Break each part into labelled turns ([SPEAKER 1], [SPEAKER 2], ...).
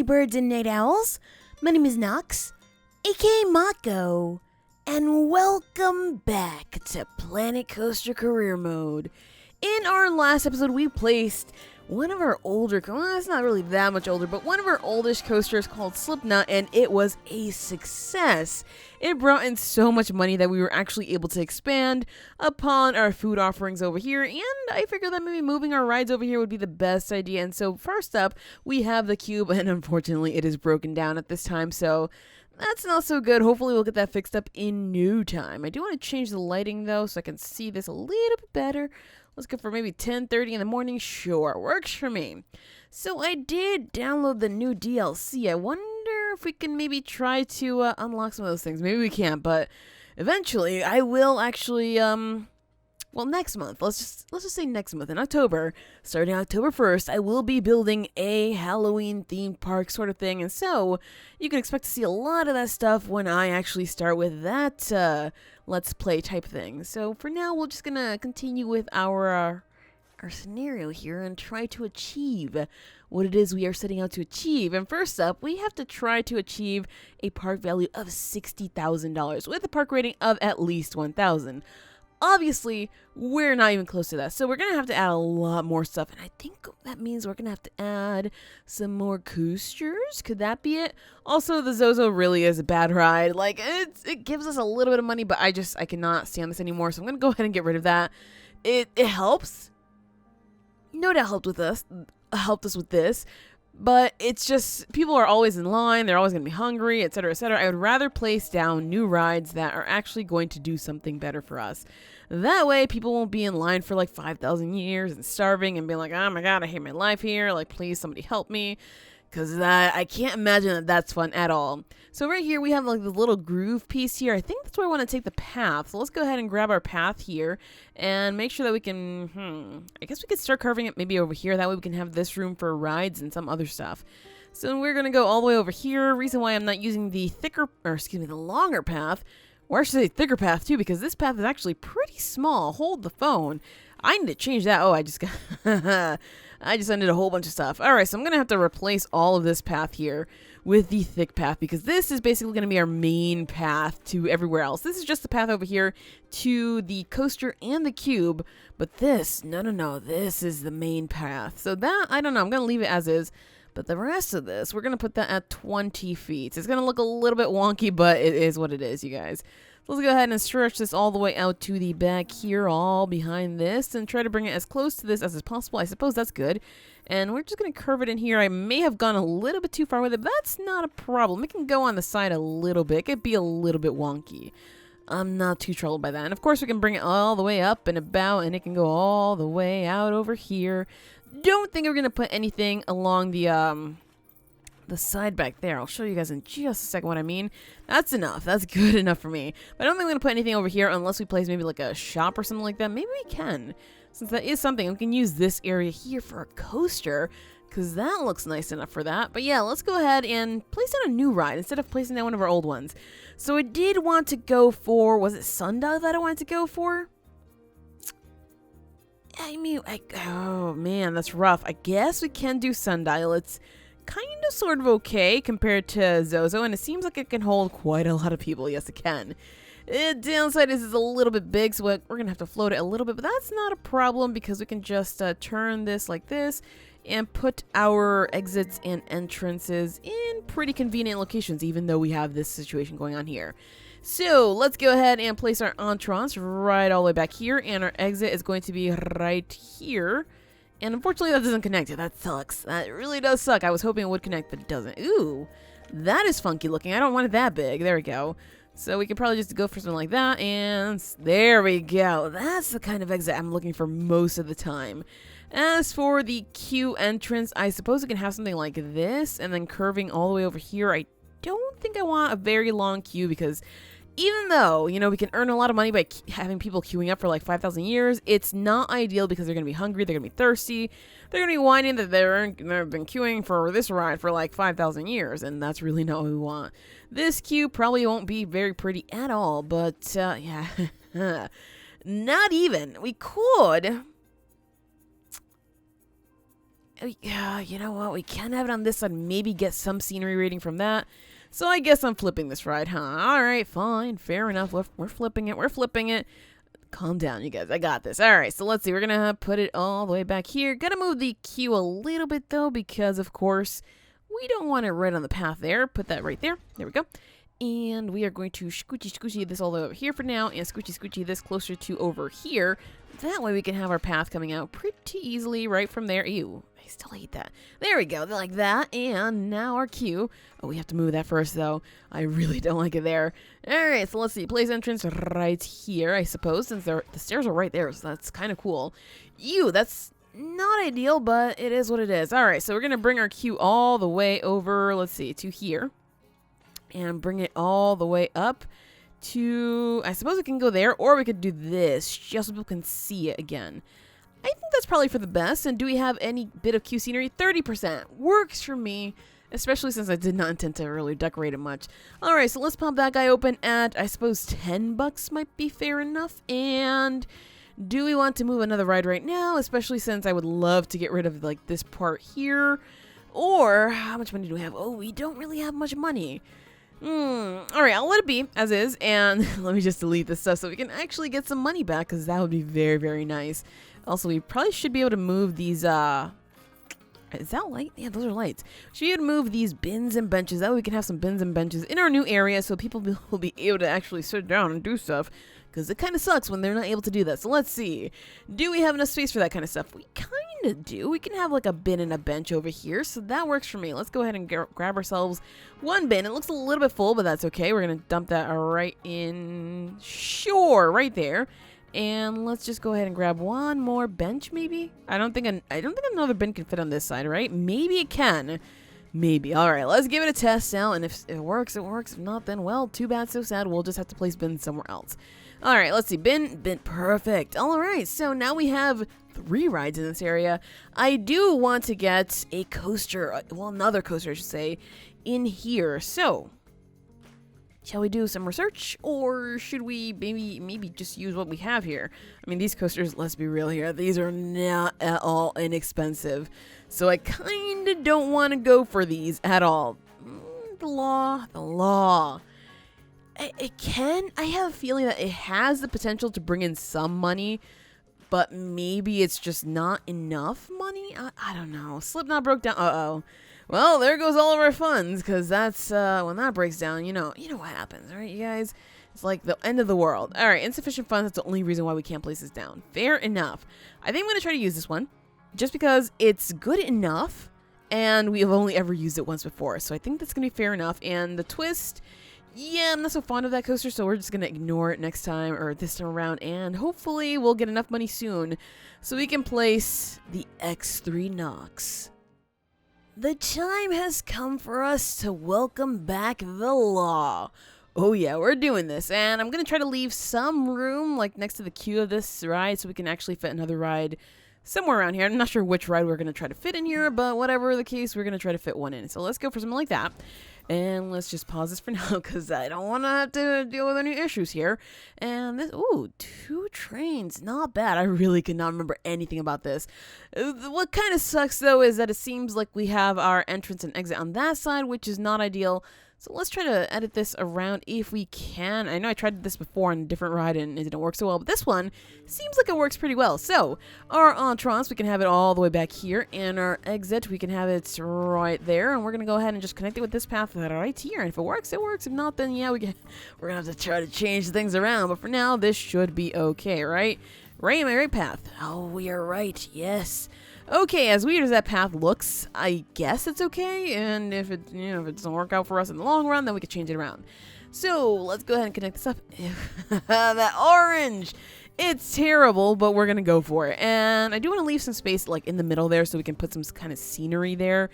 [SPEAKER 1] birds and night owls. My name is Nox, aka Mako, and welcome back to Planet Coaster Career Mode. In our last episode, we placed one of our older, well, it's not really that much older, but one of our oldest coasters called Slipknot, and it was a success. It brought in so much money that we were actually able to expand upon our food offerings over here, and I figured that maybe moving our rides over here would be the best idea. And so first up, we have the cube, and unfortunately it is broken down at this time, so that's not so good. Hopefully we'll get that fixed up in no time. I do want to change the lighting though, so I can see this a little bit better. Let's go for maybe 10:30 in the morning. Sure, works for me. So I did download the new DLC. I wonder if we can maybe try to unlock some of those things. Maybe we can't, but eventually I will actually, well, next month. Let's just say next month in October, starting October 1st, I will be building a Halloween themed park sort of thing. And so you can expect to see a lot of that stuff when I actually start with that Let's Play type thing. So for now, we're just gonna continue with our scenario here and try to achieve what it is we are setting out to achieve. And first up, we have to try to achieve a park value of $60,000 with a park rating of at least 1,000. Obviously, we're not even close to that, so we're going to have to add a lot more stuff, and I think that means we're going to have to add some more coasters. Could that be it? Also, the Zozo really is a bad ride. Like, it gives us a little bit of money, but I cannot stand this anymore, so I'm going to go ahead and get rid of that. It helps. No doubt helped us with this, but it's just, people are always in line, they're always going to be hungry, etc., etc. I would rather place down new rides that are actually going to do something better for us. That way, people won't be in line for like 5,000 years and starving and being like, oh my god, I hate my life here, like please somebody help me. Because I can't imagine that that's fun at all. So right here, we have like the little groove piece here. I think that's where I want to take the path. So let's go ahead and grab our path here and make sure that we can, I guess we could start carving it maybe over here. That way we can have this room for rides and some other stuff. So we're going to go all the way over here. Reason why I'm not using the the longer path, or I should say thicker path too, because this path is actually pretty small. Hold the phone. I need to change that. Oh, I just got... I just ended a whole bunch of stuff. Alright, so I'm going to have to replace all of this path here with the thick path, because this is basically going to be our main path to everywhere else. This is just the path over here to the coaster and the cube, but this, no, this is the main path. So that, I don't know, I'm going to leave it as is, but the rest of this, we're going to put that at 20 feet. It's going to look a little bit wonky, but it is what it is, you guys. Let's go ahead and stretch this all the way out to the back here, all behind this, and try to bring it as close to this as is possible. I suppose that's good. And we're just going to curve it in here. I may have gone a little bit too far with it, but that's not a problem. It can go on the side a little bit. It could be a little bit wonky. I'm not too troubled by that. And of course, we can bring it all the way up and about, and it can go all the way out over here. Don't think we're going to put anything along the side back there. I'll show you guys in just a second what I mean. That's enough. That's good enough for me. But I don't think I'm going to put anything over here unless we place maybe like a shop or something like that. Maybe we can. Since that is something, we can use this area here for a coaster, because that looks nice enough for that. But yeah, let's go ahead and place down a new ride instead of placing down one of our old ones. So I did want to go for, was it Sundial that I wanted to go for? I mean, oh man, that's rough. I guess we can do Sundial. It's kind of sort of okay compared to Zozo, and it seems like it can hold quite a lot of people. Yes, it can. The downside is it's a little bit big, so we're going to have to float it a little bit, but that's not a problem because we can just turn this like this and put our exits and entrances in pretty convenient locations, even though we have this situation going on here. So let's go ahead and place our entrance right all the way back here, and our exit is going to be right here. And unfortunately, that doesn't connect. That sucks. That really does suck. I was hoping it would connect, but it doesn't. Ooh, that is funky looking. I don't want it that big. There we go. So we could probably just go for something like that, and there we go. That's the kind of exit I'm looking for most of the time. As for the queue entrance, I suppose we can have something like this, and then curving all the way over here. I don't think I want a very long queue, because even though, you know, we can earn a lot of money by having people queuing up for like 5,000 years, it's not ideal because they're going to be hungry, they're going to be thirsty, they're going to be whining that they've been queuing for this ride for like 5,000 years, and that's really not what we want. This queue probably won't be very pretty at all, but yeah, not even. We could Yeah, you know what? We can have it on this side. Maybe get some scenery rating from that. So I guess I'm flipping this ride, huh? All right, fine. Fair enough. We're flipping it. We're flipping it. Calm down, you guys. I got this. All right, so let's see. We're going to put it all the way back here. Got to move the queue a little bit, though, because, of course, we don't want it right on the path there. Put that right there. There we go. And we are going to scoochy this all the way over here for now, and scoochy this closer to over here. That way we can have our path coming out pretty easily right from there. Ew, I still hate that. There we go, like that. And now our queue. Oh, we have to move that first, though. I really don't like it there. All right, so let's see. Place entrance right here, I suppose, since the stairs are right there, so that's kind of cool. Ew, that's not ideal, but it is what it is. All right, so we're going to bring our queue all the way over, let's see, to here. And bring it all the way up to, I suppose it can go there, or we could do this, just so people can see it again. I think that's probably for the best. And do we have any bit of queue scenery? 30%. Works for me, especially since I did not intend to really decorate it much. Alright, so let's pop that guy open at, I suppose, $10 might be fair enough. And do we want to move another ride right now, especially since I would love to get rid of, like, this part here? Or, how much money do we have? Oh, we don't really have much money. Alright, I'll let it be as is, and let me just delete this stuff so we can actually get some money back, because that would be very, very nice. Also, we probably should be able to move these, is that light? Yeah, those are lights. We should move these bins and benches. That way we can have some bins and benches in our new area so people will be able to actually sit down and do stuff, because it kind of sucks when they're not able to do that. So let's see. Do we have enough space for that kind of stuff? We kind of do. We can have like a bin and a bench over here, so that works for me. Let's go ahead and grab ourselves one bin. It looks a little bit full, but that's okay. We're going to dump that right in, sure, right there. And let's just go ahead and grab one more bench, maybe? I don't think another bin can fit on this side, right? Maybe it can. Maybe. All right, let's give it a test now, and if it works, it works. If not, then, well, too bad, so sad. We'll just have to place bins somewhere else. All right, let's see. Bin, perfect. All right, so now we have 3 rides in this area. I do want to get a coaster, well, another coaster, I should say, in here. So, shall we do some research, or should we maybe just use what we have here? I mean, these coasters, let's be real here, these are not at all inexpensive. So I kind of don't want to go for these at all. The law. I have a feeling that it has the potential to bring in some money, but maybe it's just not enough money? I don't know. Slipknot broke down. Uh-oh. Well, there goes all of our funds, because that's, when that breaks down, you know what happens, right, you guys? It's like the end of the world. All right, insufficient funds, that's the only reason why we can't place this down. Fair enough. I think I'm going to try to use this one, just because it's good enough, and we have only ever used it once before, so I think that's going to be fair enough. And the twist, yeah, I'm not so fond of that coaster, so we're just going to ignore it next time, or this time around, and hopefully we'll get enough money soon, so we can place the X3 Nox. The time has come for us to welcome back the law. Oh yeah, we're doing this, and I'm going to try to leave some room, like next to the queue of this ride, so we can actually fit another ride somewhere around here. I'm not sure which ride we're going to try to fit in here, but whatever the case, we're going to try to fit one in. So let's go for something like that. And let's just pause this for now, because I don't want to have to deal with any issues here. And this, ooh, 2 trains. Not bad. I really could not remember anything about this. What kind of sucks, though, is that it seems like we have our entrance and exit on that side, which is not ideal. So let's try to edit this around if we can. I know I tried this before on a different ride and it didn't work so well, but this one seems like it works pretty well. So our entrance, we can have it all the way back here, and our exit, we can have it right there. And we're gonna go ahead and just connect it with this path right here. And if it works, it works. If not, then yeah, we're gonna have to try to change things around. But for now, this should be okay, right? Right in my right path. Oh, we are right. Yes. Okay, as weird as that path looks, I guess it's okay, and if it doesn't work out for us in the long run, then we can change it around. So let's go ahead and connect this up. That orange, it's terrible, but we're gonna go for it. And I do want to leave some space like in the middle there, so we can put some kind of scenery there.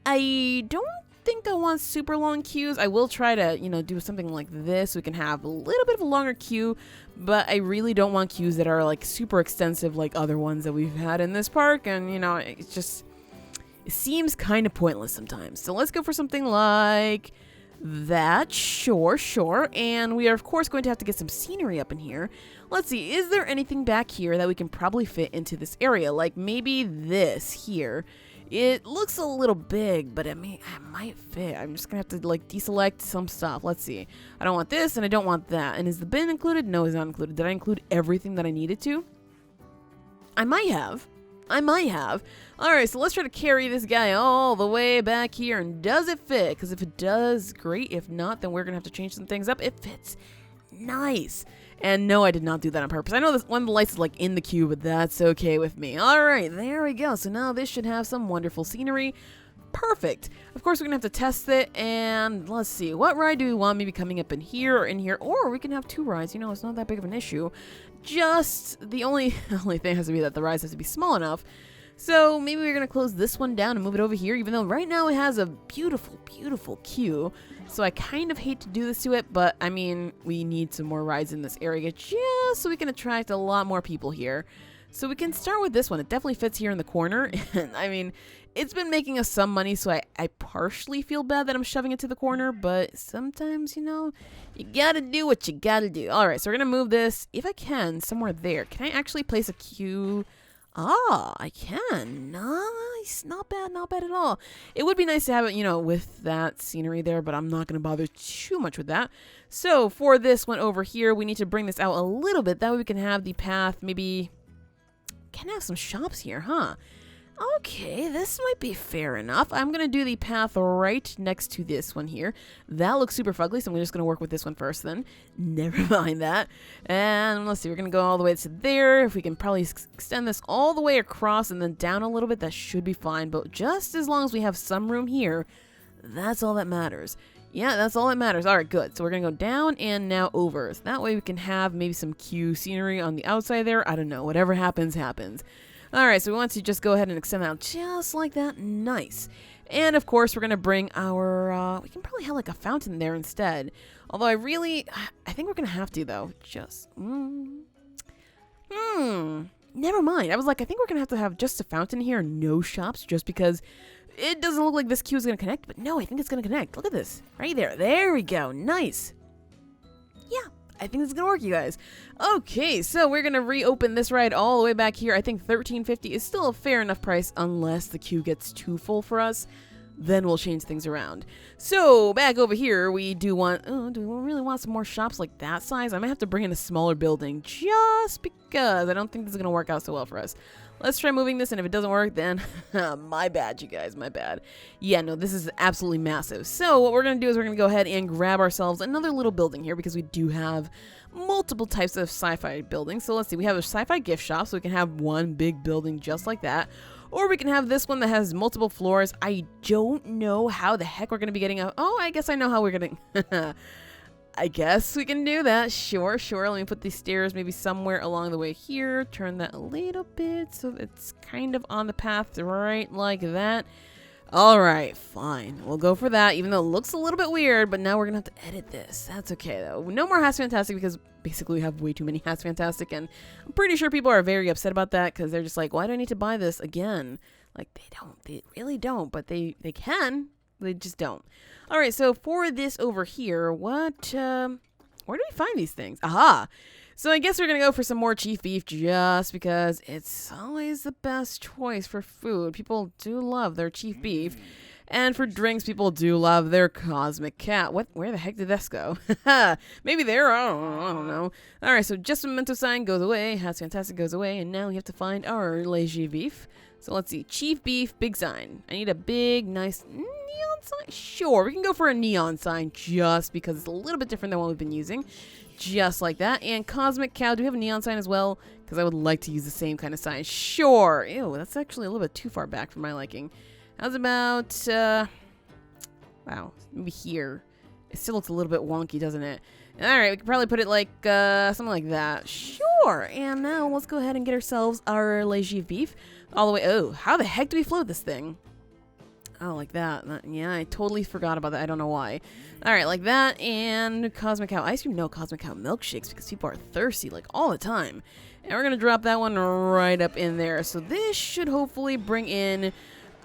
[SPEAKER 1] I don't think I want super long queues. I will try to, do something like this. So we can have a little bit of a longer queue, but I really don't want queues that are like super extensive like other ones that we've had in this park. And, it seems kind of pointless sometimes. So let's go for something like that. Sure. And we are, of course, going to have to get some scenery up in here. Let's see. Is there anything back here that we can probably fit into this area? Like maybe this here. It looks a little big, but I mean, it might fit. I'm just gonna have to like deselect some stuff. Let's see. I don't want this and I don't want that. And is the bin included? No, it's not included. Did I include everything that I needed to? I might have. Alright, so let's try to carry this guy all the way back here. And does it fit? Because if it does, great. If not, then we're gonna have to change some things up. It fits. Nice. And no, I did not do that on purpose. I know this one of the lights is like in the queue, but that's okay with me. Alright, there we go. So now this should have some wonderful scenery. Perfect. Of course, we're going to have to test it. And let's see. What ride do we want? Maybe coming up in here or in here. Or we can have 2 rides. You know, it's not that big of an issue. Just the only thing has to be that the rides have to be small enough. So maybe we're going to close this one down and move it over here, even though right now it has a beautiful, beautiful queue. So I kind of hate to do this to it, but I mean, we need some more rides in this area just so we can attract a lot more people here. So we can start with this one. It definitely fits here in the corner. And I mean, it's been making us some money, so I partially feel bad that I'm shoving it to the corner, but sometimes, you know, you gotta do what you gotta do. All right, so we're gonna move this, if I can, somewhere there. Can I actually place a queue? Ah, I can. Nice. Not bad at all. It would be nice to have it, you know, with that scenery there, but I'm not going to bother too much with that. So for this one over here, we need to bring this out a little bit. That way we can have the path, maybe, can have some shops here, huh? Okay, this might be fair enough. I'm going to do the path right next to this one here. That looks super fugly, so I'm just going to work with this one first then. Never mind that. And let's see, we're going to go all the way to there. If we can probably extend this all the way across and then down a little bit, that should be fine. But just as long as we have some room here, that's all that matters. Yeah, that's all that matters. All right, good. So we're going to go down and now over. So that way we can have maybe some queue scenery on the outside there. I don't know. Whatever happens, happens. Alright, so we want to just go ahead and extend that out just like that. Nice. And of course, we're going to bring our, we can probably have like a fountain there instead. Although I think we're going to have to though. Just, never mind. I was like, I think we're going to have just a fountain here and no shops just because it doesn't look like this queue is going to connect. But no, I think it's going to connect. Look at this. Right there. There we go. Nice. Yeah. I think this is going to work, you guys. Okay, so we're going to reopen this ride all the way back here. I think $13.50 is still a fair enough price unless the queue gets too full for us. Then we'll change things around. So, back over here, we do want... Oh, do we really want some more shops like that size? I might have to bring in a smaller building just because I don't think this is going to work out so well for us. Let's try moving this, and if it doesn't work, then my bad, you guys, my bad. Yeah, no, this is absolutely massive. So what we're going to do is we're going to go ahead and grab ourselves another little building here because we do have multiple types of sci-fi buildings. So let's see, we have a sci-fi gift shop, so we can have one big building just like that. Or we can have this one that has multiple floors. I don't know how the heck we're going to be getting out. Oh, I guess I know how we're going to... I guess we can do that. Sure. Let me put these stairs maybe somewhere along the way here. Turn that a little bit so it's kind of on the path right like that. All right, fine. We'll go for that, even though it looks a little bit weird, but now we're going to have to edit this. That's okay, though. No more Has Fantastic because basically we have way too many Has Fantastic, and I'm pretty sure people are very upset about that because they're just like, why do I need to buy this again? Like, they really don't, but they can. They just don't. All right, so for this over here, where do we find these things? Aha! So I guess we're going to go for some more chief beef just because it's always the best choice for food. People do love their chief beef. And for drinks, people do love their Cosmic Cat. Where the heck did this go? Maybe there? I don't know. All right, so just a Memento sign goes away. Has Fantastic goes away. And now we have to find our Léger beef. So let's see. Chief beef, big sign. I need a big, nice neon sign. Sure, we can go for a neon sign just because it's a little bit different than what we've been using. Just like that. And Cosmic Cow, do we have a neon sign as well? Because I would like to use the same kind of sign. Sure. Ew, that's actually a little bit too far back for my liking. How's about, wow, maybe here. It still looks a little bit wonky, doesn't it? Alright, we could probably put it like, something like that. Sure. And now let's go ahead and get ourselves our Léger beef. All the way, oh, how the heck do we float this thing? Oh, like that. Yeah, I totally forgot about that. I don't know why. All right, like that. And Cosmic Cow ice cream. No, Cosmic Cow milkshakes because people are thirsty like all the time. And we're going to drop that one right up in there. So this should hopefully bring in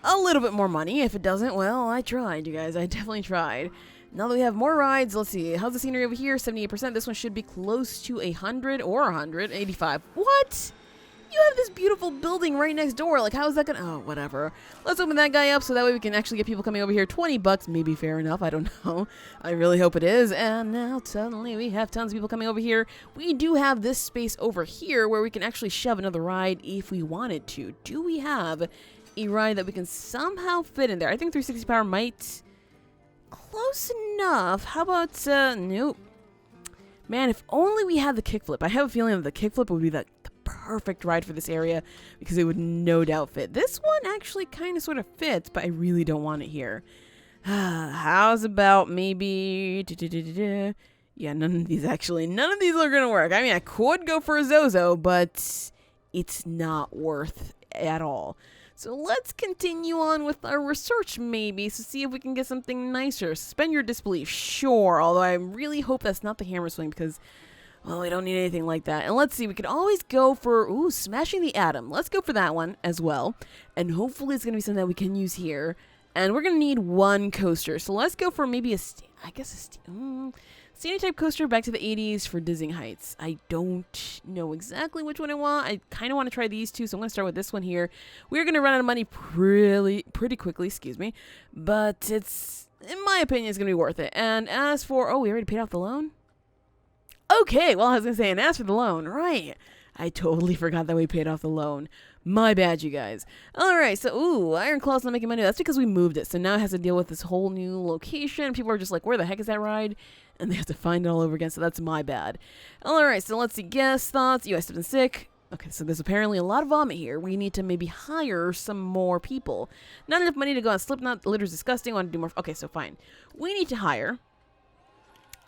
[SPEAKER 1] a little bit more money. If it doesn't, well, I tried, you guys. I definitely tried. Now that we have more rides, let's see. How's the scenery over here? 78%. This one should be close to 100 or 185. What? You have this beautiful building right next door. Like, how is that gonna... Oh, whatever. Let's open that guy up so that way we can actually get people coming over here. 20 bucks, maybe fair enough. I don't know. I really hope it is. And now suddenly we have tons of people coming over here. We do have this space over here where we can actually shove another ride if we wanted to. Do we have a ride that we can somehow fit in there? I think 360 power might... Close enough. How about... Nope. Man, if only we had the kickflip. I have a feeling that the kickflip would be the perfect ride for this area because it would no doubt fit. This one actually kind of sort of fits, but I really don't want it here. How's about maybe... Yeah, none of these are going to work. I mean, I could go for a Zozo, but it's not worth at all. So let's continue on with our research maybe to see if we can get something nicer. Suspend your disbelief, sure, although I really hope that's not the hammer swing because, well, we don't need anything like that. And let's see, we could always go for, smashing the atom. Let's go for that one as well. And hopefully it's going to be something that we can use here. And we're going to need one coaster. So let's go for maybe standing type coaster back to the 80s for dizzying heights. I don't know exactly which one I want. I kind of want to try these two, so I'm going to start with this one here. We're going to run out of money pretty quickly, but it's, in my opinion, it's going to be worth it. And as for, we already paid off the loan? Okay, well, I was going to say, and as for the loan, right. I totally forgot that we paid off the loan. My bad, you guys. Alright, so, Iron Claw's not making money. That's because we moved it. So now it has to deal with this whole new location. People are just like, where the heck is that ride? And they have to find it all over again, so that's my bad. Alright, so let's see. Guess, thoughts. I stepped in sick. Okay, so there's apparently a lot of vomit here. We need to maybe hire some more people. Not enough money to go on Slipknot. The litter's disgusting. Want to do more. Okay, so fine. We need to hire...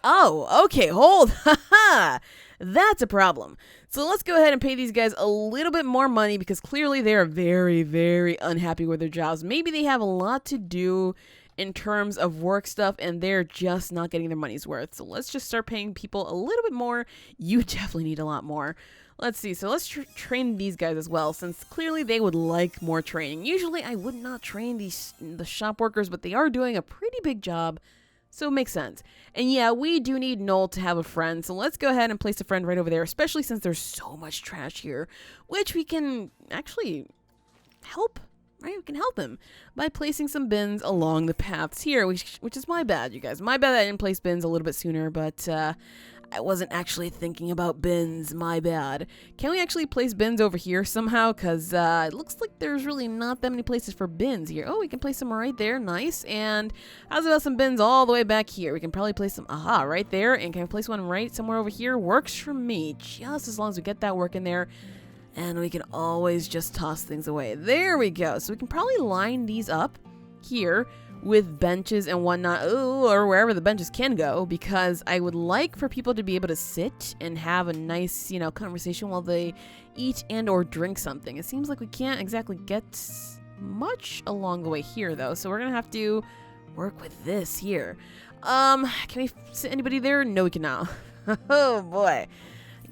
[SPEAKER 1] Oh, okay, hold. Haha. That's a problem. So let's go ahead and pay these guys a little bit more money because clearly they are very, very unhappy with their jobs. Maybe they have a lot to do in terms of work stuff and they're just not getting their money's worth. So let's just start paying people a little bit more. You definitely need a lot more. Let's see. So let's train these guys as well since clearly they would like more training. Usually I would not train the shop workers, but they are doing a pretty big job. So it makes sense. And yeah, we do need Noel to have a friend. So let's go ahead and place a friend right over there, especially since there's so much trash here, which we can actually help, right? We can help him by placing some bins along the paths here, which is my bad, you guys. My bad that I didn't place bins a little bit sooner, but I wasn't actually thinking about bins. My bad. Can we actually place bins over here somehow? Because it looks like there's really not that many places for bins here. Oh, we can place them right there. Nice. And how's about some bins all the way back here? We can probably place them, right there. And can I place one right somewhere over here? Works for me. Just as long as we get that work in there. And we can always just toss things away. There we go. So we can probably line these up here with benches and whatnot, or wherever the benches can go, because I would like for people to be able to sit and have a nice, conversation while they eat and or drink something. It seems like we can't exactly get much along the way here, though, so we're gonna have to work with this here. Can we sit anybody there? No, we cannot. Oh, boy.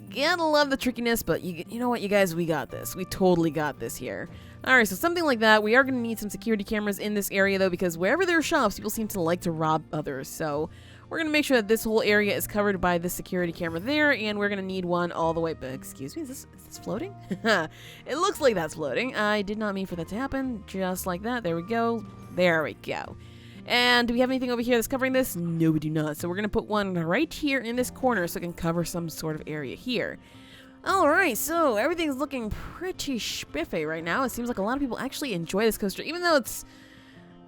[SPEAKER 1] Gotta love the trickiness, but you know what, you guys? We got this. We totally got this here. Alright, so something like that. We are going to need some security cameras in this area, though, because wherever there are shops, people seem to like to rob others. So we're going to make sure that this whole area is covered by this security camera there, and we're going to need one all the way... Excuse me, is this floating? It looks like that's floating. I did not mean for that to happen. Just like that. There we go. There we go. And do we have anything over here that's covering this? No, we do not. So we're going to put one right here in this corner so it can cover some sort of area here. Alright, so everything's looking pretty spiffy right now. It seems like a lot of people actually enjoy this coaster, even though it's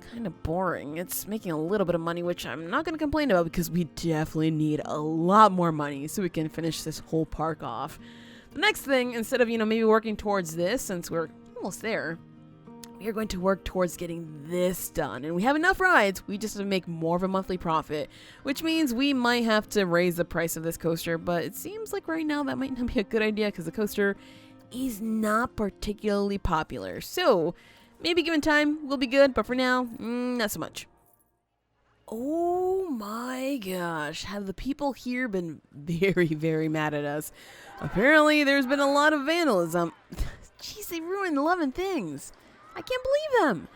[SPEAKER 1] kind of boring. It's making a little bit of money, which I'm not going to complain about because we definitely need a lot more money so we can finish this whole park off. The next thing, instead of, maybe working towards this, since we're almost there, we are going to work towards getting this done. And we have enough rides, we just have to make more of a monthly profit, which means we might have to raise the price of this coaster, but it seems like right now that might not be a good idea because the coaster is not particularly popular. So maybe given time, we'll be good, but for now, not so much. Oh my gosh, have the people here been very, very mad at us? Apparently there's been a lot of vandalism. Jeez, they ruined 11 things. I can't believe them.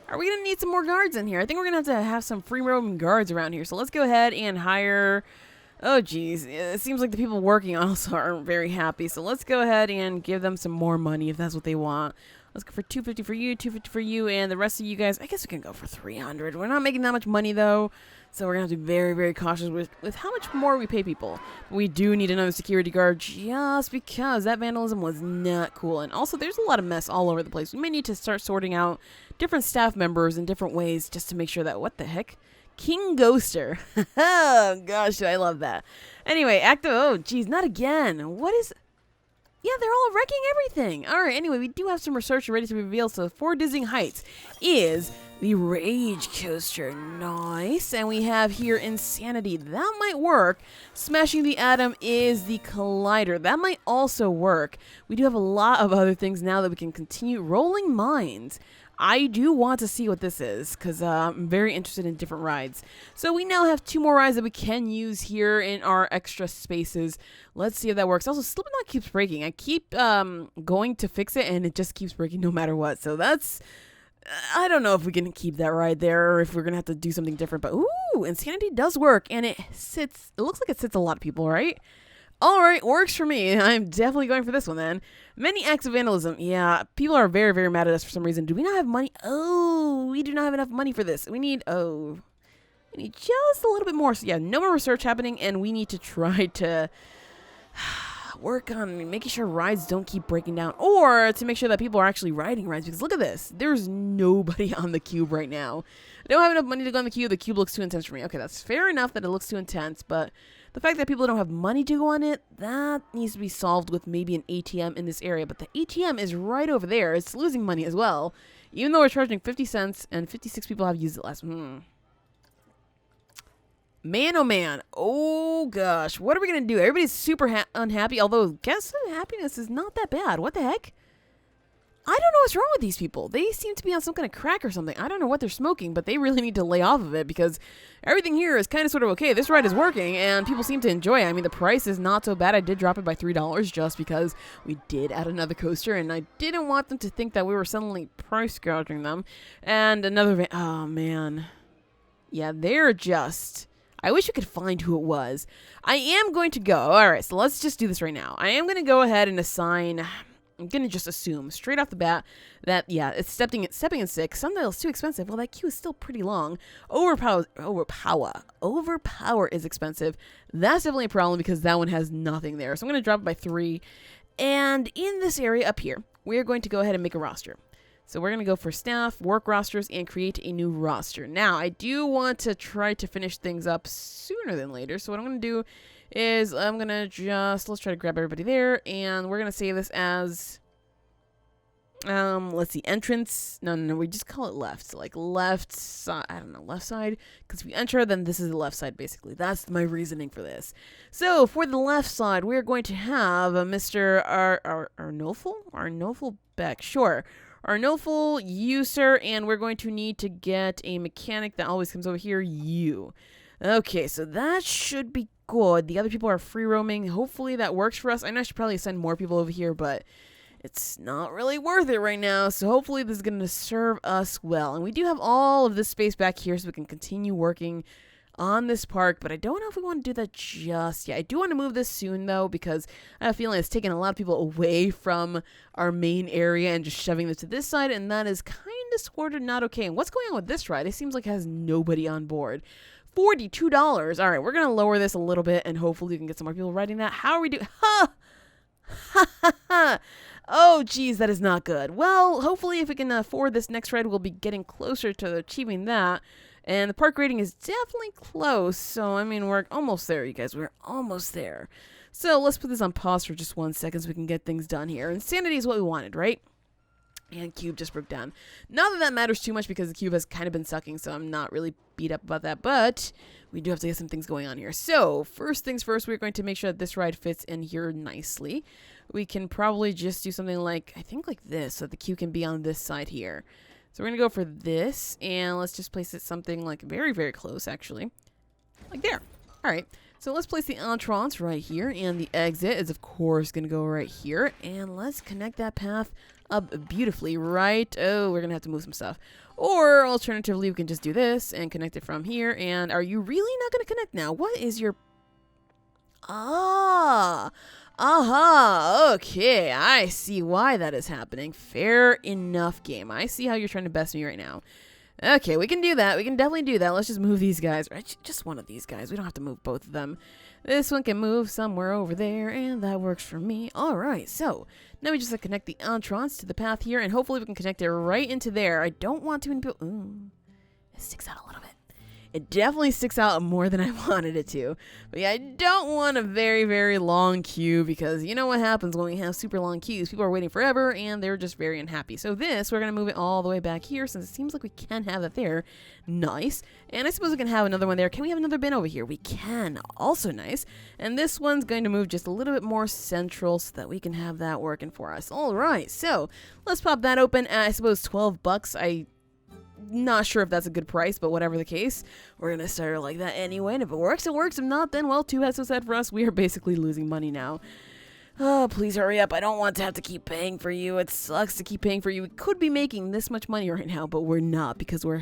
[SPEAKER 1] Are we going to need some more guards in here? I think we're going to have some free roaming guards around here. So let's go ahead and hire Oh, geez. It seems like the people working also aren't very happy. So let's go ahead and give them some more money if that's what they want. Let's go for 250 for you, 250 for you, and the rest of you guys, I guess we can go for 300. We're not making that much money, though, so we're going to have to be very, very cautious with how much more we pay people. We do need another security guard just because that vandalism was not cool. And also, there's a lot of mess all over the place. We may need to start sorting out different staff members in different ways just to make sure that, what the heck? King Ghoster. Oh, gosh, I love that. Anyway, oh, geez, not again. What is... Yeah, they're all wrecking everything. All right, anyway, we do have some research ready to reveal. So, for Dizzying Heights is the Rage Coaster. Nice. And we have here Insanity. That might work. Smashing the Atom is the Collider. That might also work. We do have a lot of other things now that we can continue. Rolling Mines. I do want to see what this is because I'm very interested in different rides. So we now have 2 more rides that we can use here in our extra spaces. Let's see if that works. Also, Slip and Knot keeps breaking. I keep going to fix it and it just keeps breaking no matter what. So that's... I don't know if we can keep that ride there or if we're going to have to do something different. But ooh, Insanity does work and it looks like it sits a lot of people, right? All right, works for me. I'm definitely going for this one then. Many acts of vandalism. Yeah, people are very, very mad at us for some reason. Do we not have money? Oh, we do not have enough money for this. We need just a little bit more. So yeah, no more research happening, and we need to try to work on making sure rides don't keep breaking down, or to make sure that people are actually riding rides, because look at this. There's nobody on the cube right now. I don't have enough money to go on the cube. The cube looks too intense for me. Okay, that's fair enough that it looks too intense, but the fact that people don't have money to go on it, that needs to be solved with maybe an ATM in this area. But the ATM is right over there. It's losing money as well. Even though we're charging 50 cents and 56 people have used it last. Man, oh man. Oh gosh. What are we going to do? Everybody's super unhappy. Although, guess happiness is not that bad. What the heck? I don't know what's wrong with these people. They seem to be on some kind of crack or something. I don't know what they're smoking, but they really need to lay off of it because everything here is kind of sort of okay. This ride is working, and people seem to enjoy it. I mean, the price is not so bad. I did drop it by $3 just because we did add another coaster, and I didn't want them to think that we were suddenly price gouging them. And another oh, man. Yeah, they're just... I wish you could find who it was. I am going to go... All right, so let's just do this right now. I am going to go ahead and assign... I'm going to just assume straight off the bat that, yeah, it's stepping in 6. Something else too expensive. Well, that queue is still pretty long. Overpower is expensive. That's definitely a problem because that one has nothing there. So I'm going to drop it by 3. And in this area up here, we're going to go ahead and make a roster. So we're going to go for staff, work rosters, and create a new roster. Now, I do want to try to finish things up sooner than later. So what I'm going to do is I'm going to just, let's try to grab everybody there, and we're going to save this as, let's see, entrance, no, we just call it left, so like left side, I don't know, left side, because if we enter, then this is the left side, basically. That's my reasoning for this. So, for the left side, we're going to have Mr. Arnolfo Beck, sure. Arnolfo, you, sir, and we're going to need to get a mechanic that always comes over here, you. Okay, so that should be good. The other people are free roaming. Hopefully that works for us. I know I should probably send more people over here, but it's not really worth it right now. So hopefully this is going to serve us well. And we do have all of this space back here so we can continue working on this park, but I don't know if we want to do that just yet. I do want to move this soon, though, because I have a feeling it's taking a lot of people away from our main area and just shoving them to this side, and that is kind of sort of not okay. And what's going on with this ride? It seems like it has nobody on board. $42. All right, we're going to lower this a little bit, and hopefully we can get some more people riding that. How are we doing? Ha! Ha ha ha! Oh, geez, that is not good. Well, hopefully if we can afford this next ride, we'll be getting closer to achieving that. And the park rating is definitely close. So, I mean, we're almost there, you guys. We're almost there. So, let's put this on pause for just 1 second so we can get things done here. Insanity is what we wanted, right? And cube just broke down. Not that that matters too much because the cube has kind of been sucking, so I'm not really beat up about that. But we do have to get some things going on here. So, first things first, we're going to make sure that this ride fits in here nicely. We can probably just do something like, I think like this, so that the cube can be on this side here. So we're going to go for this, and let's just place it something like very, very close, actually. Like there. All right. So let's place the entrance right here, and the exit is, of course, going to go right here. And let's connect that path up beautifully, right? Oh, we're going to have to move some stuff. Or, alternatively, we can just do this and connect it from here. And are you really not going to connect now? What is your... Ah, aha, okay, I see why that is happening. Fair enough, game. I see how you're trying to best me right now. Okay, we can do that. We can definitely do that. Let's just move these guys. Right? Just one of these guys. We don't have to move both of them. This one can move somewhere over there, and that works for me. All right, so now we just connect the entrance to the path here, and hopefully we can connect it right into there. I don't want to... Ooh, it sticks out a little bit. It definitely sticks out more than I wanted it to. But yeah, I don't want a very, very long queue because you know what happens when we have super long queues. People are waiting forever and they're just very unhappy. So this, we're going to move it all the way back here since it seems like we can have that there. Nice. And I suppose we can have another one there. Can we have another bin over here? We can. Also nice. And this one's going to move just a little bit more central so that we can have that working for us. All right. So let's pop that open at, I suppose, $12. Not sure if that's a good price, but whatever the case, we're going to start it like that anyway. And if it works, it works. If not, then, well, too bad, so sad for us. We are basically losing money now. Oh, please hurry up. I don't want to have to keep paying for you. It sucks to keep paying for you. We could be making this much money right now, but we're not because we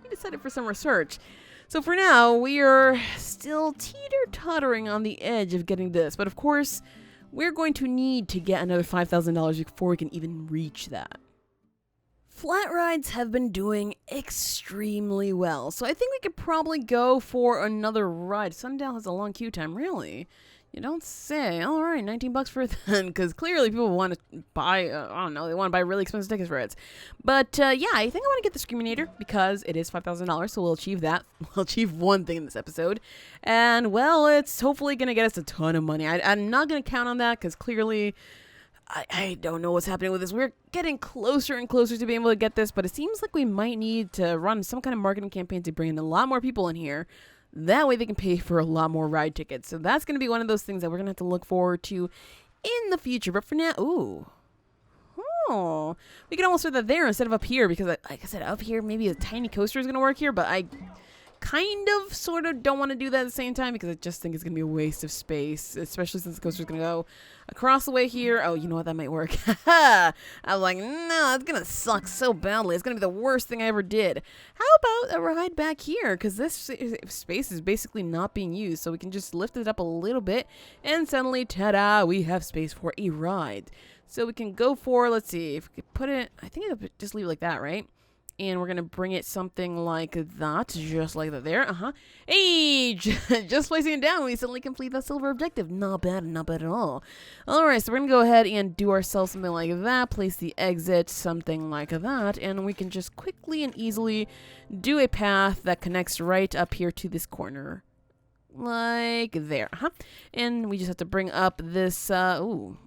[SPEAKER 1] decided for some research. So for now, we are still teeter-tottering on the edge of getting this. But of course, we're going to need to get another $5,000 before we can even reach that. Flat rides have been doing extremely well, so I think we could probably go for another ride. Sundown has a long queue time, really? You don't say. All right, $19 for it then, because clearly people want to buy, I don't know, they want to buy really expensive tickets for it. But yeah, I think I want to get the Screaminator because it is $5,000, so we'll achieve that. We'll achieve one thing in this episode. And, well, it's hopefully going to get us a ton of money. I'm not going to count on that because clearly... I don't know what's happening with this. We're getting closer and closer to being able to get this, but it seems like we might need to run some kind of marketing campaign to bring in a lot more people in here. That way they can pay for a lot more ride tickets. So that's going to be one of those things that we're going to have to look forward to in the future. But for now, we can almost put that there instead of up here because, like I said, up here, maybe a tiny coaster is going to work here, but I kind of sort of don't want to do that at the same time because I just think it's going to be a waste of space, especially since the coaster's going to go across the way here. Oh, you know what? That might work. I was like, no, it's going to suck so badly. It's going to be the worst thing I ever did. How about a ride back here? Because this space is basically not being used, so we can just lift it up a little bit, and suddenly, ta-da, we have space for a ride. So we can go for, let's see, if we could put it, I think I'll just leave it like that, right? And we're going to bring it something like that, just like that there. Hey, just placing it down, we suddenly complete that silver objective. Not bad at all. All right, so we're going to go ahead and do ourselves something like that. Place the exit, something like that. And we can just quickly and easily do a path that connects right up here to this corner. Like there. And we just have to bring up this, ooh.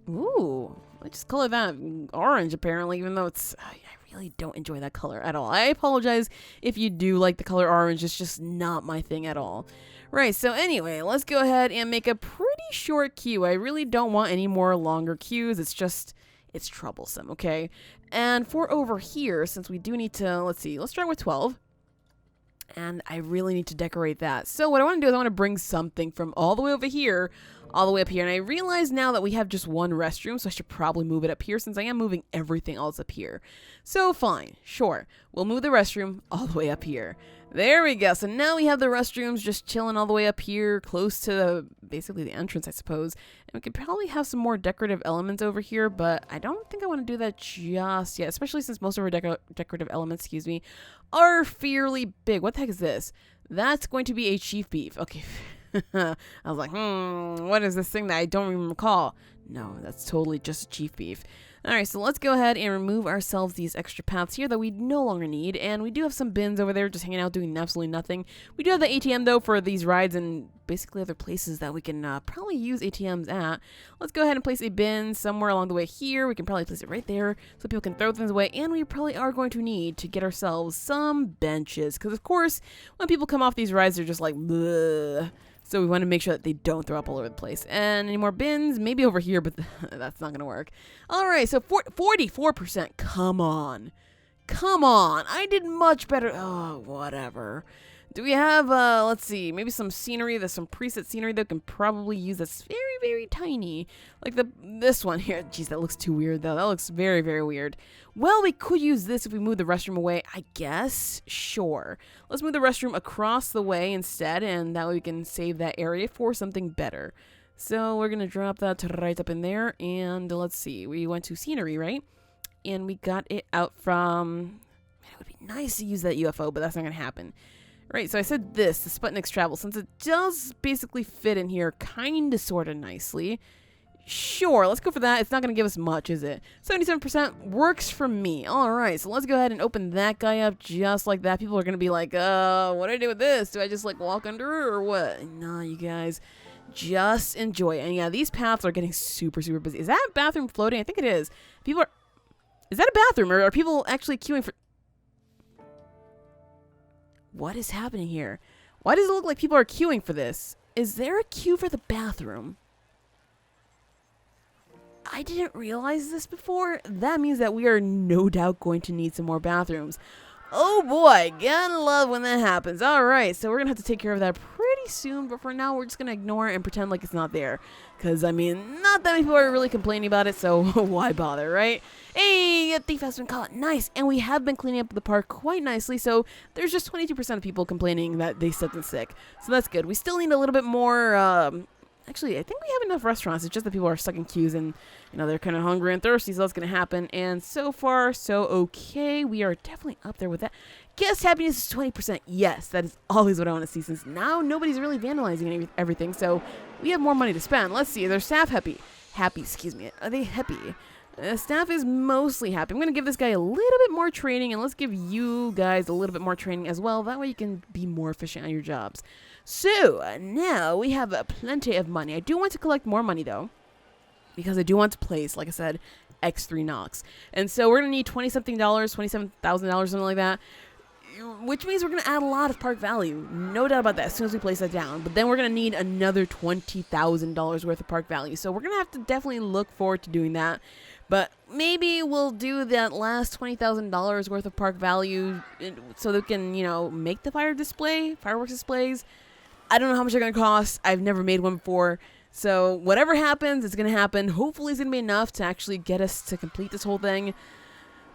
[SPEAKER 1] I just color that orange, apparently, even though it's... I really don't enjoy that color at all. I apologize if you do like the color orange. It's just not my thing at all. Right, so anyway, let's go ahead and make a pretty short queue. I really don't want any more longer queues. It's troublesome, okay? And for over here, since we do need to, let's start with 12. And I really need to decorate that. So what I want to do is I want to bring something from all the way over here all the way up here. And I realize now that we have just one restroom, so I should probably move it up here since I am moving everything else up here. So fine, sure. We'll move the restroom all the way up here. There we go. So now we have the restrooms just chilling all the way up here, close to basically the entrance, I suppose. And we could probably have some more decorative elements over here, but I don't think I want to do that just yet, especially since most of our decorative elements, are fairly big. What the heck is this? That's going to be a chief beef. Okay. I was like, what is this thing that I don't even recall? No, that's totally just chief beef. Alright, so let's go ahead and remove ourselves these extra paths here that we no longer need. And we do have some bins over there just hanging out doing absolutely nothing. We do have the ATM, though, for these rides and basically other places that we can probably use ATMs at. Let's go ahead and place a bin somewhere along the way here. We can probably place it right there so people can throw things away. And we probably are going to need to get ourselves some benches. Because, of course, when people come off these rides, they're just like, bleh. So we want to make sure that they don't throw up all over the place. And any more bins? Maybe over here, but that's not going to work. All right, so 44%. Come on. I did much better. Oh, whatever. Do we have, let's see, maybe some scenery? There's some preset scenery that can probably use that's very, very tiny. Like this one here. Jeez, that looks too weird, though. That looks very, very weird. Well, we could use this if we move the restroom away, I guess. Sure. Let's move the restroom across the way instead, and that way we can save that area for something better. So we're going to drop that right up in there, and let's see. We went to scenery, right? And we got it out from... Man, it would be nice to use that UFO, but that's not going to happen. Right, so I said this, the Sputnik's travel, since it does basically fit in here kind of sort of nicely. Sure, let's go for that. It's not going to give us much, is it? 77% works for me. All right, so let's go ahead and open that guy up just like that. People are going to be like, what do I do with this? Do I just, like, walk under it or what? No, you guys, just enjoy it. And, yeah, these paths are getting super, super busy. Is that bathroom floating? I think it is. People are... Is that a bathroom, or are people actually queuing for... What is happening here? Why does it look like people are queuing for this? Is there a queue for the bathroom? I didn't realize this before. That means that we are no doubt going to need some more bathrooms. Oh boy, gotta love when that happens. Alright, so we're gonna have to take care of that pretty soon, but for now we're just gonna ignore it and pretend like it's not there. Because, I mean, not that many people are really complaining about it, so why bother, right? Hey, a thief has been caught. Nice. And we have been cleaning up the park quite nicely, so there's just 22% of people complaining that they stepped in sick. So that's good. We still need a little bit more, actually, I think we have enough restaurants. It's just that people are stuck in queues and, you know, they're kind of hungry and thirsty, so that's going to happen. And so far, so okay. We are definitely up there with that. Guest happiness is 20%. Yes, that is always what I want to see, since now nobody's really vandalizing everything, so we have more money to spend. Let's see. Are their staff happy? Excuse me. Are they happy? Staff is mostly happy. I'm going to give this guy a little bit more training, and let's give you guys a little bit more training as well. That way you can be more efficient on your jobs. So, now we have plenty of money. I do want to collect more money, though, because I do want to place, like I said, X3 Nox. And so we're going to need $20-something, $27,000, something like that, which means we're going to add a lot of park value. No doubt about that as soon as we place that down. But then we're going to need another $20,000 worth of park value. So we're going to have to definitely look forward to doing that. But maybe we'll do that last $20,000 worth of park value so they can, you know, make the fireworks displays. I don't know how much they're going to cost. I've never made one before. So whatever happens, it's going to happen. Hopefully it's going to be enough to actually get us to complete this whole thing.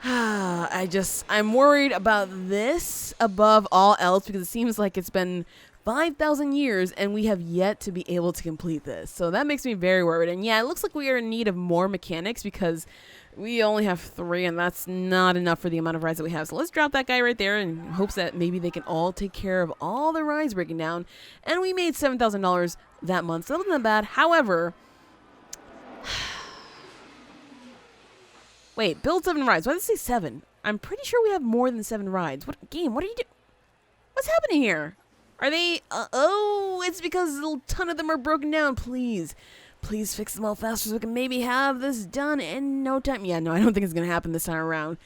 [SPEAKER 1] I'm worried about this above all else because it seems like it's been 5,000 years and we have yet to be able to complete this. So that makes me very worried. And yeah, it looks like we are in need of more mechanics because we only have 3 and that's not enough for the amount of rides that we have. So let's drop that guy right there in hopes that maybe they can all take care of all the rides breaking down. And we made $7,000 that month, so that wasn't that bad. However, wait, build 7 rides. Why did it say 7? I'm pretty sure we have more than 7 rides. What game? What are you doing? What's happening here? Are they... oh, it's because a ton of them are broken down. Please fix them all faster so we can maybe have this done in no time. Yeah, no, I don't think it's going to happen this time around.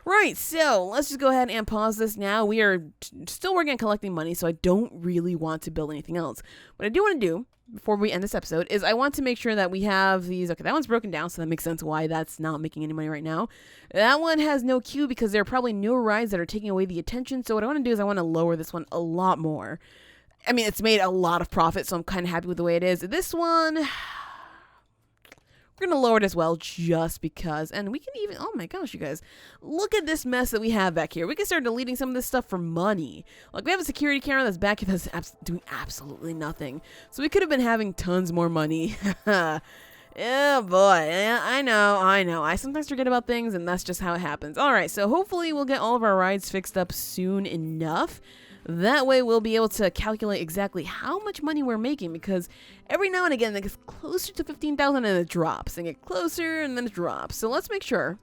[SPEAKER 1] Right, so let's just go ahead and pause this now. We are still working on collecting money, so I don't really want to build anything else. What I do want to do before we end this episode is I want to make sure that we have these. Okay, that one's broken down, so that makes sense why that's not making any money right now. That one has no queue because there are probably newer rides that are taking away the attention. So what I want to do is I want to lower this one a lot more. I mean, it's made a lot of profit, so I'm kind of happy with the way it is. This one, we're going to lower it as well just because. And we can even, oh my gosh, you guys, look at this mess that we have back here. We can start deleting some of this stuff for money. Like, we have a security camera that's back here that's doing absolutely nothing. So we could have been having tons more money. Yeah, boy. Yeah, I know. I sometimes forget about things, and that's just how it happens. All right, so hopefully we'll get all of our rides fixed up soon enough. That way we'll be able to calculate exactly how much money we're making, because every now and again it gets closer to 15,000 and it drops, and get closer and then it drops. So let's make sure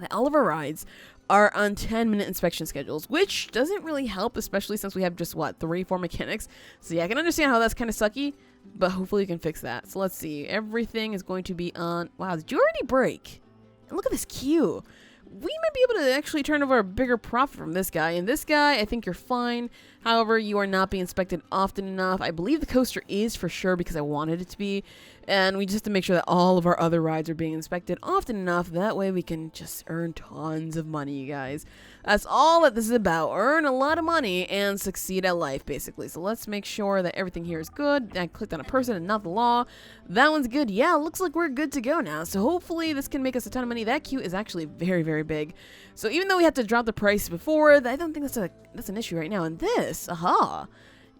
[SPEAKER 1] that all of our rides are on 10-minute inspection schedules, which doesn't really help, especially since we have just, 3-4 mechanics. So yeah, I can understand how that's kind of sucky, but hopefully we can fix that. So let's see. Everything is going to be on... Wow, did you already break? And look at this queue. We might be able to actually turn over a bigger profit from this guy. And this guy, I think you're fine. However, you are not being inspected often enough. I believe the coaster is for sure because I wanted it to be. And we just have to make sure that all of our other rides are being inspected often enough. That way we can just earn tons of money, you guys. That's all that this is about. Earn a lot of money and succeed at life, basically. So let's make sure that everything here is good. I clicked on a person and not the law. That one's good. Yeah, looks like we're good to go now. So hopefully this can make us a ton of money. That queue is actually very, very big. So even though we had to drop the price before, I don't think that's an issue right now. And this, aha.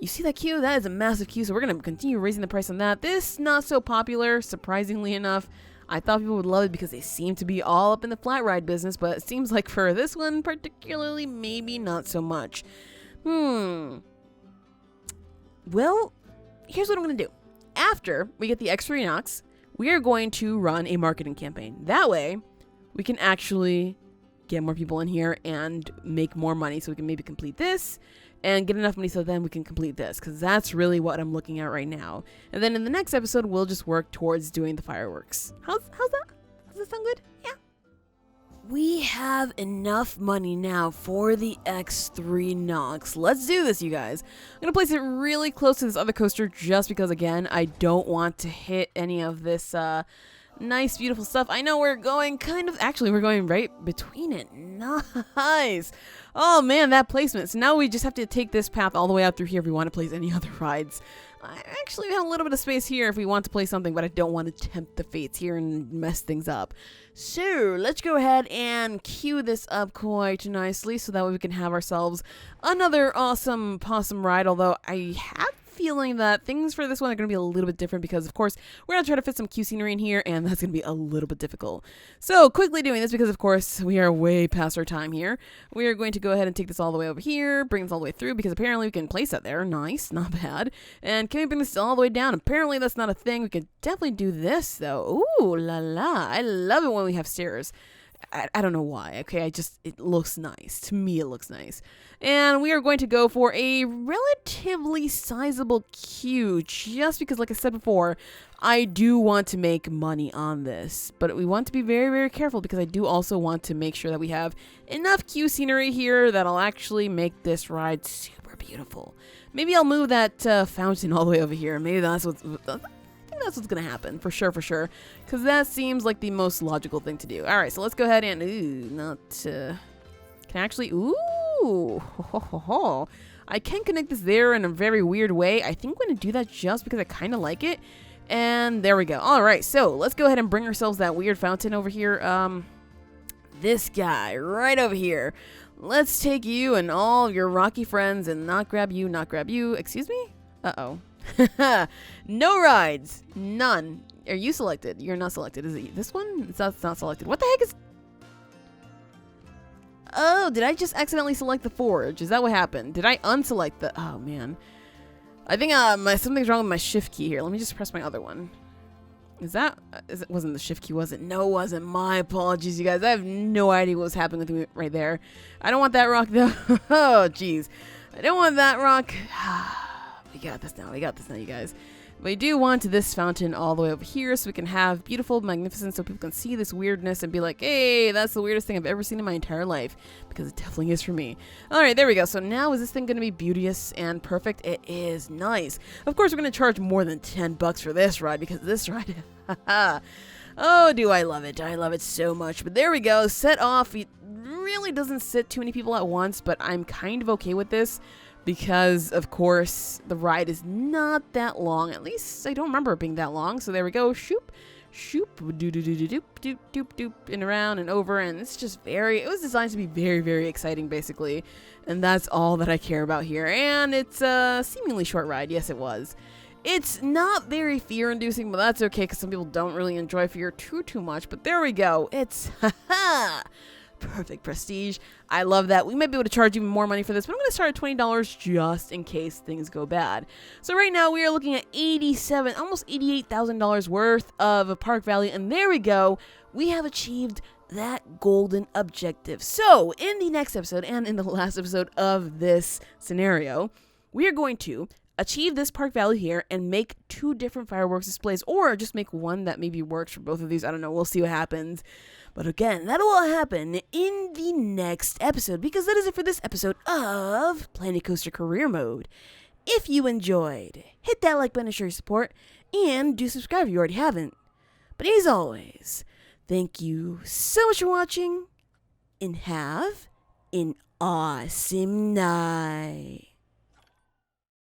[SPEAKER 1] You see that queue? That is a massive queue. So we're going to continue raising the price on that. This, not so popular, surprisingly enough. I thought people would love it because they seem to be all up in the flat ride business, but it seems like for this one particularly, maybe not so much. Well, here's what I'm going to do. After we get the X3 Nox, we are going to run a marketing campaign. That way, we can actually get more people in here and make more money so we can maybe complete this and get enough money so then we can complete this, because that's really what I'm looking at right now. And then in the next episode, we'll just work towards doing the fireworks. How's that? Does that sound good? Yeah. We have enough money now for the X3 Nox. Let's do this, you guys. I'm going to place it really close to this other coaster just because, again, I don't want to hit any of this nice, beautiful stuff. I know we're going we're going right between it. Nice. Oh man, that placement. So now we just have to take this path all the way out through here if we want to place any other rides. I actually have a little bit of space here if we want to play something, but I don't want to tempt the fates here and mess things up. So let's go ahead and queue this up quite nicely so that way we can have ourselves another awesome possum ride, although I have feeling that things for this one are going to be a little bit different because, of course, we're going to try to fit some queue scenery in here, and that's going to be a little bit difficult. So, quickly doing this because, of course, we are way past our time here. We are going to go ahead and take this all the way over here, bring this all the way through, because apparently we can place that there. Nice, not bad. And can we bring this all the way down? Apparently that's not a thing. We could definitely do this, though. Ooh, la la. I love it when we have stairs. I don't know why, okay? It looks nice. To me, it looks nice. And we are going to go for a relatively sizable queue, just because, like I said before, I do want to make money on this. But we want to be very, very careful because I do also want to make sure that we have enough queue scenery here that'll actually make this ride super beautiful. Maybe I'll move that fountain all the way over here. Maybe that's what's gonna happen for sure, because that seems like the most logical thing to do. All right, so let's go ahead and I can connect this there in a very weird way. I think I'm gonna do that just because I kind of like it. And there we go. All right, so let's go ahead and bring ourselves that weird fountain over here. This guy right over here. Let's take you and all your rocky friends and not grab you. Excuse me? Uh-oh. No rides. None. Are you selected? You're not selected. Is it this one? It's not selected. What the heck is... Oh, did I just accidentally select the forge? Is that what happened? Did I unselect the... Oh, man. I think something's wrong with my shift key here. Let me just press my other one. It wasn't the shift key, was it? No, it wasn't. My apologies, you guys. I have no idea what was happening with me right there. I don't want that rock, though. Oh, jeez. I don't want that rock. We got this now, you guys. We do want this fountain all the way over here so we can have beautiful magnificence so people can see this weirdness and be like, hey, that's the weirdest thing I've ever seen in my entire life, because it definitely is for me. All right, there we go. So now is this thing going to be beauteous and perfect? It is. Nice. Of course, we're going to charge more than $10 for this ride because this ride, oh, do I love it. I love it so much. But there we go. Set off. It really doesn't sit too many people at once, but I'm kind of okay with this. Because, of course, the ride is not that long. At least I don't remember it being that long. So there we go. Shoop, shoop, doop, doop, doop, and around and over. And it's just it was designed to be very, very exciting, basically. And that's all that I care about here. And it's a seemingly short ride. Yes, it was. It's not very fear-inducing, but that's okay because some people don't really enjoy fear too much. But there we go. It's, perfect prestige. I love that. We might be able to charge even more money for this, but I'm going to start at $20 just in case things go bad. So right now we are looking at almost $88,000 worth of a park value, and there we go. We have achieved that golden objective. So in the next episode and in the last episode of this scenario, we are going to achieve this park value here and make 2 different fireworks displays, or just make one that maybe works for both of these. I don't know. We'll see what happens. But again, that'll all happen in the next episode, because that is it for this episode of Planet Coaster Career Mode. If you enjoyed, hit that like button to show your support, and do subscribe if you already haven't. But as always, thank you so much for watching, and have an awesome night.